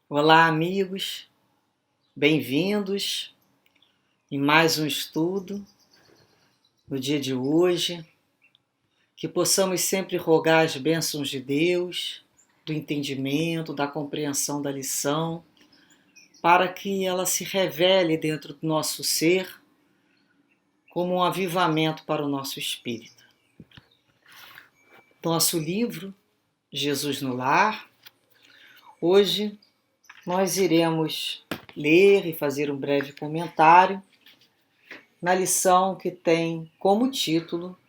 Olá, amigos, bem-vindos em mais um estudo no dia de hoje. Que possamos sempre rogar as bênçãos de Deus, do entendimento, da compreensão da lição, para que ela se revele dentro do nosso ser como um avivamento para o nosso espírito. Nosso livro, Jesus no Lar. Hoje nós iremos ler e fazer um breve comentário na lição que tem como título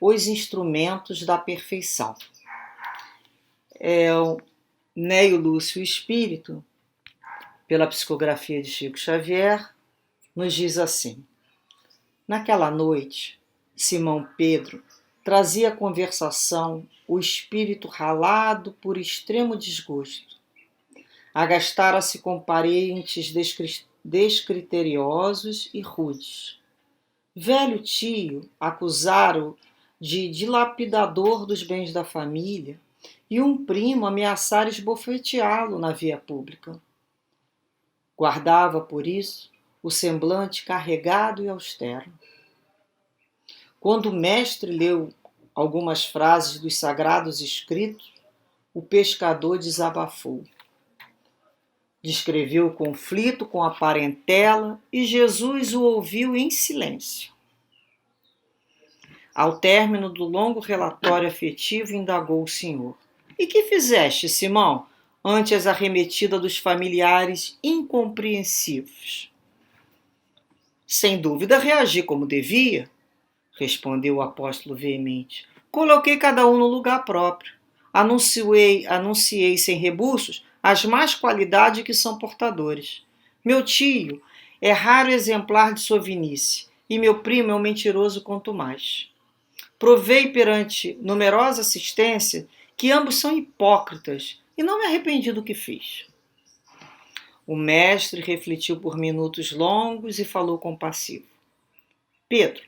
Os Instrumentos da Perfeição. O Neio Lúcio Espírito, pela psicografia de Chico Xavier, nos diz assim: naquela noite, Simão Pedro trazia à conversação o espírito ralado por extremo desgosto. Agastara-se com parentes descriteriosos e rudes. Velho tio acusara-o de dilapidador dos bens da família e um primo ameaçara esbofeteá-lo na via pública. Guardava, por isso, o semblante carregado e austero. Quando o mestre leu algumas frases dos sagrados escritos, o pescador desabafou. Descreveu o conflito com a parentela e Jesus o ouviu em silêncio. Ao término do longo relatório afetivo, indagou o Senhor: E que fizeste, Simão, ante as arremetidas dos familiares incompreensivos? Sem dúvida reagi como devia, respondeu o apóstolo veemente. Coloquei cada um no lugar próprio. Anunciei sem rebuços as más qualidades que são portadores. Meu tio é raro exemplar de sovinice, e meu primo é um mentiroso quanto mais. Provei perante numerosa assistência que ambos são hipócritas e não me arrependi do que fiz. O mestre refletiu por minutos longos e falou compassivo. Pedro,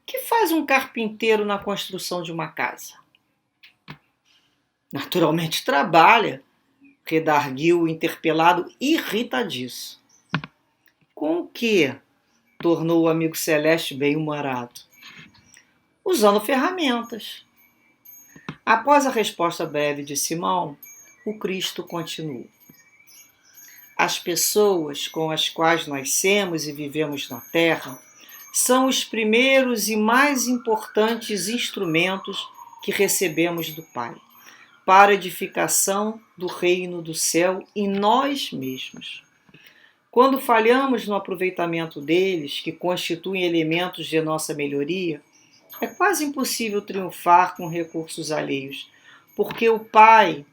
que faz um carpinteiro na construção de uma casa? Naturalmente trabalha, redarguiu o interpelado irritadiço. Com o quê? Tornou o amigo Celeste bem-humorado. Usando ferramentas. Após a resposta breve de Simão, o Cristo continuou. As pessoas com as quais nascemos e vivemos na Terra são os primeiros e mais importantes instrumentos que recebemos do Pai, para a edificação do reino do céu em nós mesmos. Quando falhamos no aproveitamento deles, que constituem elementos de nossa melhoria, é quase impossível triunfar com recursos alheios, porque o Pai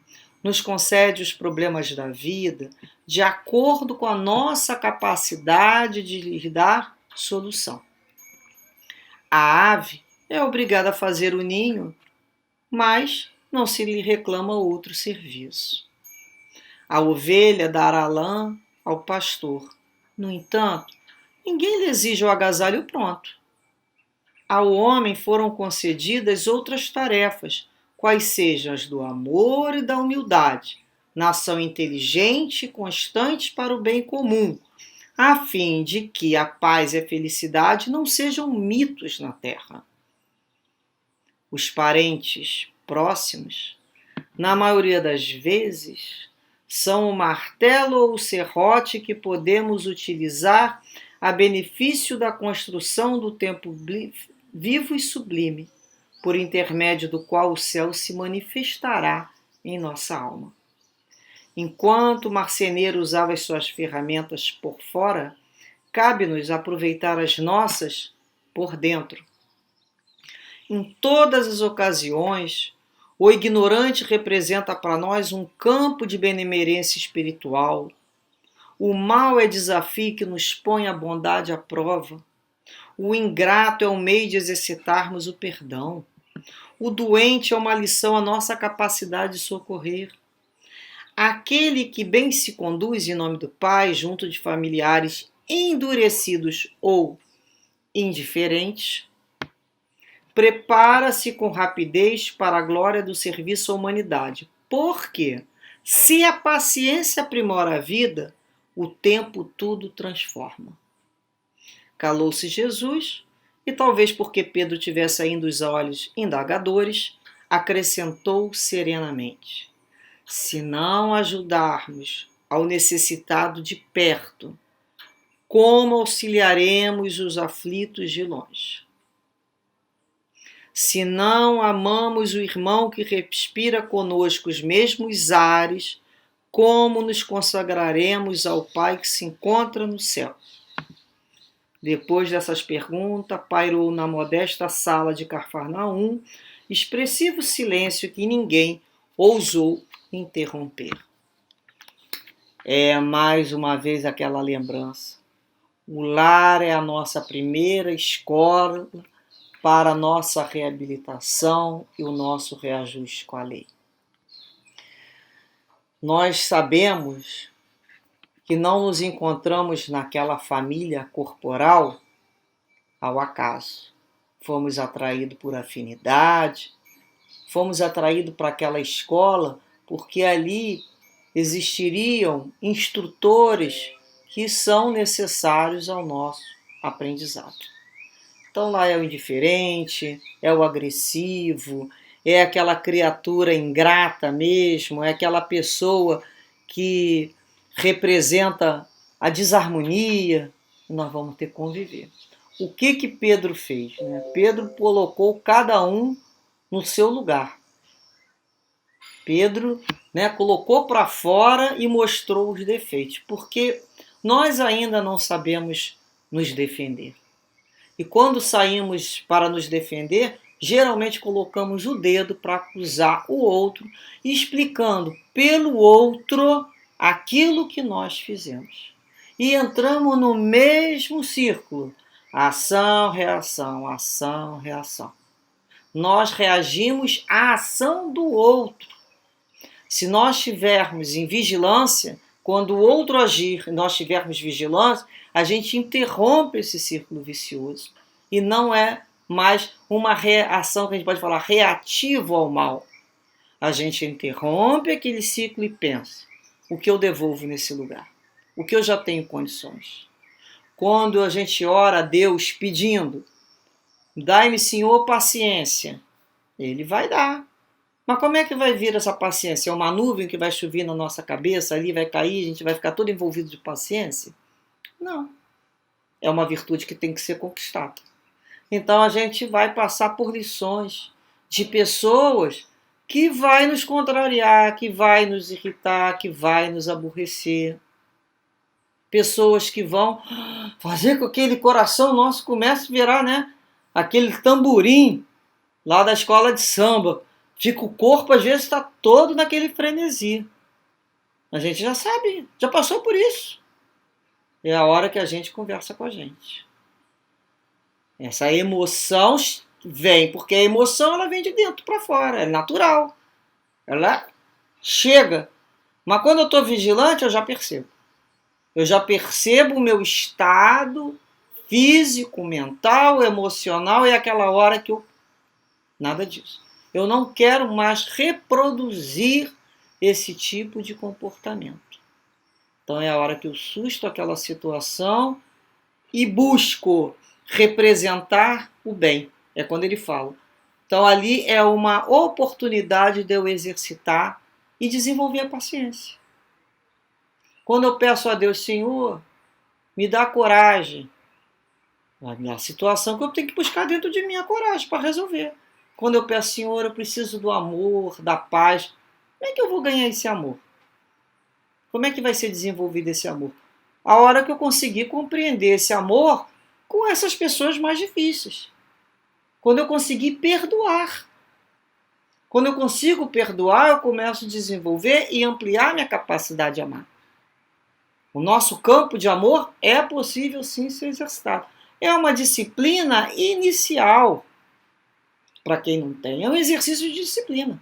nos concede os problemas da vida de acordo com a nossa capacidade de lhes dar solução. A ave é obrigada a fazer o ninho, mas não se lhe reclama outro serviço. A ovelha dará lã ao pastor. No entanto, ninguém lhe exige o agasalho pronto. Ao homem foram concedidas outras tarefas, quais sejam as do amor e da humildade, nação inteligente e constante para o bem comum, a fim de que a paz e a felicidade não sejam mitos na terra. Os parentes próximos, na maioria das vezes, são o martelo ou o serrote que podemos utilizar a benefício da construção do tempo vivo e sublime, por intermédio do qual o céu se manifestará em nossa alma. Enquanto o marceneiro usava as suas ferramentas por fora, cabe-nos aproveitar as nossas por dentro. Em todas as ocasiões, o ignorante representa para nós um campo de benemerência espiritual. O mal é desafio que nos põe a bondade à prova. O ingrato é um meio de exercitarmos o perdão. O doente é uma lição à nossa capacidade de socorrer. Aquele que bem se conduz em nome do Pai, junto de familiares endurecidos ou indiferentes, prepara-se com rapidez para a glória do serviço à humanidade. Por quê? Se a paciência aprimora a vida, o tempo tudo transforma. Calou-se Jesus, e talvez porque Pedro tivesse ainda os olhos indagadores, acrescentou serenamente: se não ajudarmos ao necessitado de perto, como auxiliaremos os aflitos de longe? Se não amamos o irmão que respira conosco os mesmos ares, como nos consagraremos ao Pai que se encontra no céu? Depois dessas perguntas, pairou na modesta sala de Cafarnaum expressivo silêncio que ninguém ousou interromper. É mais uma vez aquela lembrança. O lar é a nossa primeira escola para a nossa reabilitação e o nosso reajuste com a lei. Nós sabemos que não nos encontramos naquela família corporal ao acaso. Fomos atraídos por afinidade, fomos atraídos para aquela escola porque ali existiriam instrutores que são necessários ao nosso aprendizado. Então lá é o indiferente, é o agressivo, é aquela criatura ingrata mesmo, é aquela pessoa que representa a desarmonia, e nós vamos ter que conviver. O que Pedro fez? Pedro colocou cada um no seu lugar. Pedro colocou para fora e mostrou os defeitos, porque nós ainda não sabemos nos defender. E quando saímos para nos defender, geralmente colocamos o dedo para acusar o outro, explicando pelo outro aquilo que nós fizemos. E entramos no mesmo círculo. Ação, reação, ação, reação. Nós reagimos à ação do outro. Se nós estivermos em vigilância, quando o outro agir e nós tivermos vigilância, a gente interrompe esse círculo vicioso. E não é mais uma reação que a gente pode falar reativa ao mal. A gente interrompe aquele ciclo e pensa: o que eu devolvo nesse lugar? O que eu já tenho condições? Quando a gente ora a Deus pedindo: dai-me, Senhor, paciência, Ele vai dar. Mas como é que vai vir essa paciência? É uma nuvem que vai chover na nossa cabeça, ali vai cair, a gente vai ficar todo envolvido de paciência? Não. É uma virtude que tem que ser conquistada. Então a gente vai passar por lições de pessoas que vai nos contrariar, que vai nos irritar, que vai nos aborrecer. Pessoas que vão fazer com que aquele coração nosso comece a virar, aquele tamborim lá da escola de samba. Fica o corpo, às vezes, está todo naquele frenesi. A gente já sabe, já passou por isso. É a hora que a gente conversa com a gente. Essa emoção vem, porque a emoção ela vem de dentro para fora, é natural. Ela chega. Mas quando eu estou vigilante, eu já percebo. Eu já percebo o meu estado físico, mental, emocional, e é aquela hora que eu... Nada disso. Eu não quero mais reproduzir esse tipo de comportamento. Então é a hora que eu susto aquela situação e busco representar o bem. É quando ele fala. Então ali é uma oportunidade de eu exercitar e desenvolver a paciência. Quando eu peço a Deus: Senhor, me dá coragem. Na situação que eu tenho que buscar dentro de mim a coragem para resolver. Quando eu peço: Senhor, eu preciso do amor, da paz. Como é que eu vou ganhar esse amor? Como é que vai ser desenvolvido esse amor? A hora que eu conseguir compreender esse amor com essas pessoas mais difíceis. Quando eu conseguir perdoar. Quando eu consigo perdoar, eu começo a desenvolver e ampliar minha capacidade de amar. O nosso campo de amor é possível sim ser exercitado. É uma disciplina inicial. Para quem não tem, é um exercício de disciplina.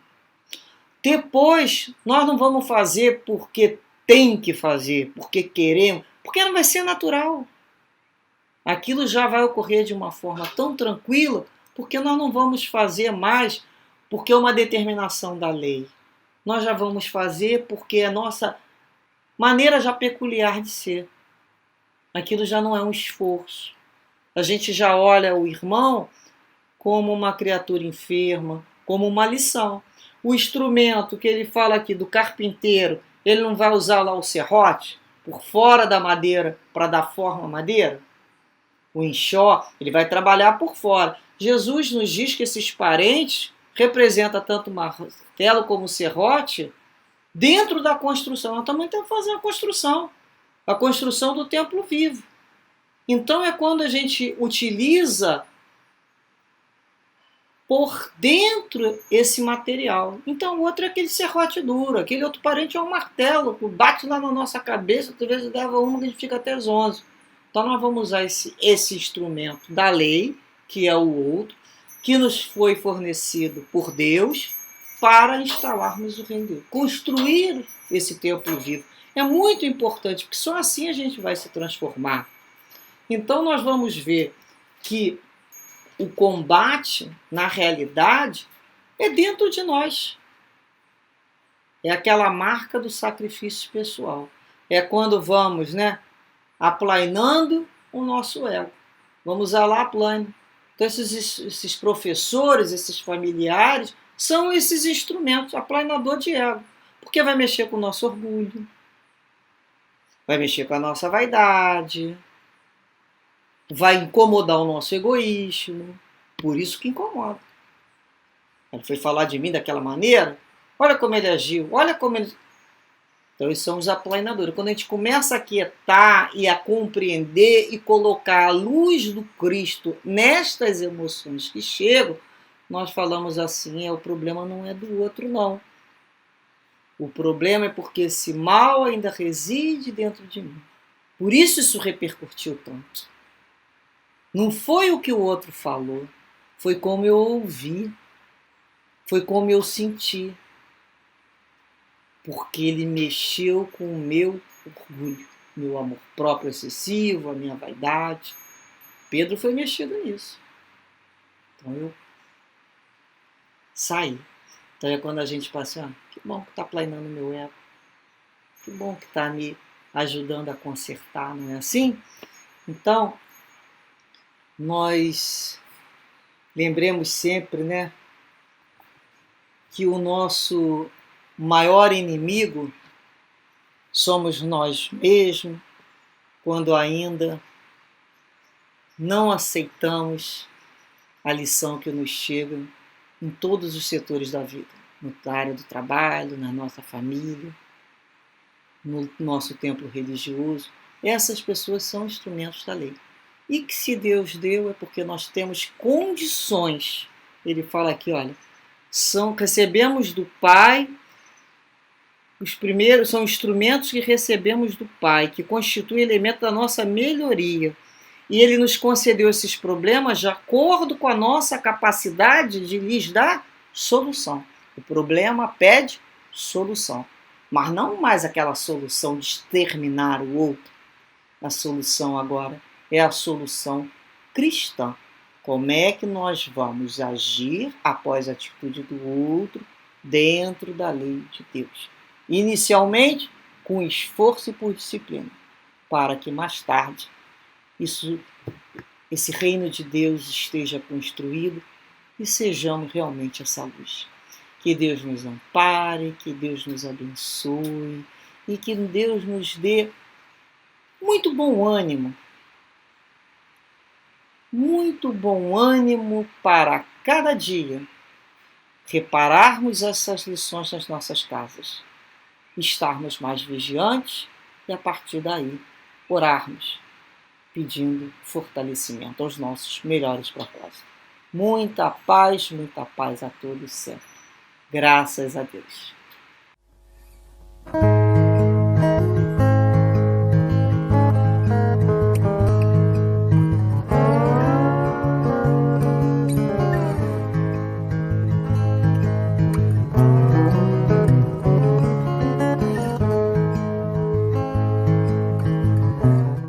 Depois, nós não vamos fazer porque tem que fazer, porque queremos, porque não vai ser natural. Aquilo já vai ocorrer de uma forma tão tranquila, porque nós não vamos fazer mais porque é uma determinação da lei. nós já vamos fazer porque é nossa maneira já peculiar de ser. Aquilo já não é um esforço. A gente já olha o irmão como uma criatura enferma, como uma lição. O instrumento que ele fala aqui do carpinteiro, ele não vai usar lá o serrote por fora da madeira para dar forma à madeira? O enxó, ele vai trabalhar por fora. Jesus nos diz que esses parentes representam tanto o martelo como o serrote dentro da construção. Nós também temos que fazer a construção do templo vivo. Então é quando a gente utiliza por dentro esse material. Então o outro é aquele serrote duro, aquele outro parente é um martelo, que bate lá na nossa cabeça, às vezes leva uma que a gente fica até zonzo. Então nós vamos usar esse instrumento da lei, que é o outro, que nos foi fornecido por Deus, para instalarmos o reino de Deus. Construir esse templo vivo. É muito importante, porque só assim a gente vai se transformar. Então nós vamos ver que o combate, na realidade, é dentro de nós. É aquela marca do sacrifício pessoal. É quando vamos, aplainando o nosso ego. Vamos usar lá a plane. Então esses professores, esses familiares, são esses instrumentos, aplainador de ego. Porque vai mexer com o nosso orgulho, vai mexer com a nossa vaidade, vai incomodar o nosso egoísmo. Por isso que incomoda. Ele foi falar de mim daquela maneira, olha como ele agiu, olha como ele... Então eles são os aplainadores. Quando a gente começa a quietar e a compreender e colocar a luz do Cristo nestas emoções que chegam, nós falamos assim, o problema não é do outro, não. O problema é porque esse mal ainda reside dentro de mim. Por isso repercutiu tanto. Não foi o que o outro falou, foi como eu ouvi, foi como eu senti. Porque ele mexeu com o meu orgulho, meu amor próprio excessivo, a minha vaidade. Pedro foi mexido nisso. Então eu saí. Então é quando a gente passa, que bom que está planeando o meu ego, que bom que está me ajudando a consertar, não é assim? Então, nós lembremos sempre, que o nosso maior inimigo somos nós mesmos, quando ainda não aceitamos a lição que nos chega em todos os setores da vida, na área do trabalho, na nossa família, no nosso templo religioso. Essas pessoas são instrumentos da lei. E que se Deus deu é porque nós temos condições. Ele fala aqui, olha, recebemos do Pai. Os primeiros são instrumentos que recebemos do Pai, que constituem elemento da nossa melhoria. E Ele nos concedeu esses problemas de acordo com a nossa capacidade de lhes dar solução. O problema pede solução, mas não mais aquela solução de exterminar o outro. A solução agora é a solução cristã. Como é que nós vamos agir após a atitude do outro dentro da lei de Deus? Inicialmente, com esforço e por disciplina, para que mais tarde esse reino de Deus esteja construído e sejamos realmente essa luz. Que Deus nos ampare, que Deus nos abençoe e que Deus nos dê muito bom ânimo para cada dia repararmos essas lições nas nossas casas, estarmos mais vigiantes e, a partir daí, orarmos, pedindo fortalecimento aos nossos melhores propósitos. Muita paz a todos sempre. Graças a Deus.